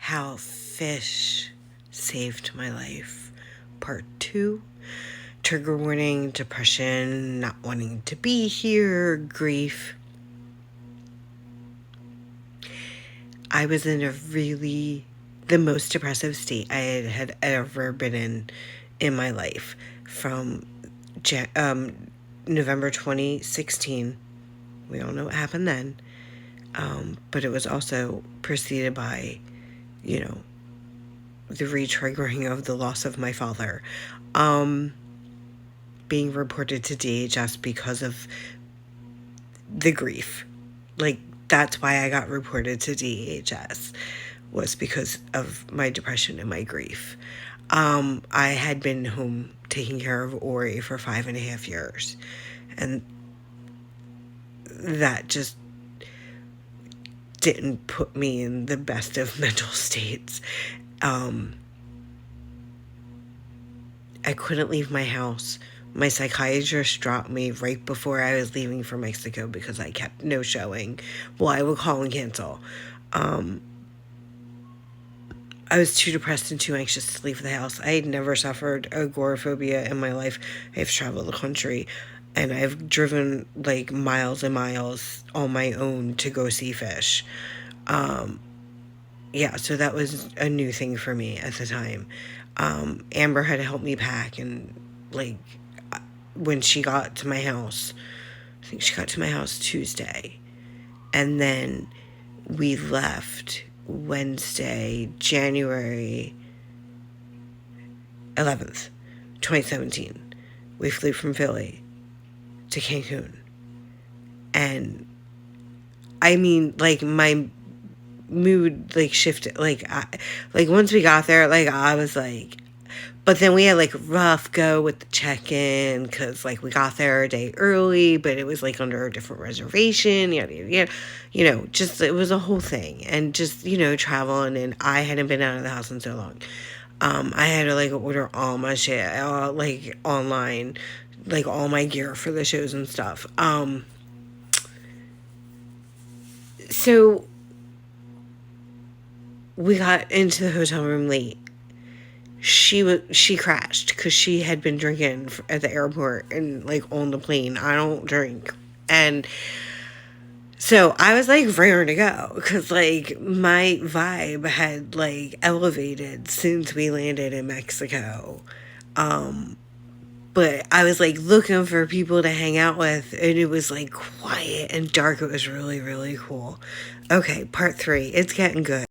how fish saved my life. Part 2. Trigger warning, depression, not wanting to be here, grief. I was in the most depressive state I had ever been in my life from November 2016. We all know what happened then. But it was also preceded by, the re-triggering of the loss of my father. Being reported to DHS because of the grief. Like, that's why I got reported to DHS, was because of my depression and my grief. I had been home taking care of Ori for 5.5 years. And that just didn't put me in the best of mental states. I couldn't leave my house. My psychiatrist dropped me right before I was leaving for Mexico because I kept no-showing. Well, I would call and cancel. I was too depressed and too anxious to leave the house. I had never suffered agoraphobia in my life. I've traveled the country, and I've driven, like, miles and miles on my own to go see fish. Yeah, so that was a new thing for me at the time. Amber had to help me pack, and, like, when she got to my house, I think she got to my house Tuesday, and then we left Wednesday, January 11th, 2017. We flew from Philly to Cancun, and I mean, like, my mood, like, shifted. Like, once we got there, like, I was like, but then we had, like, a rough go with the check-in, because, like, we got there a day early, but it was, like, under a different reservation, yada, yada, yada. Just, it was a whole thing, and just, traveling, and I hadn't been out of the house in so long. I had to, like, order all my shit, like, online, like, all my gear for the shows and stuff. So we got into the hotel room late. She crashed because she had been drinking at the airport and, like, on the plane. I don't drink. And so I was, like, raring to go because, like, my vibe had, like, elevated since we landed in Mexico. But I was, like, looking for people to hang out with, and it was, like, quiet and dark. It was really, really cool. Okay, part 3. It's getting good.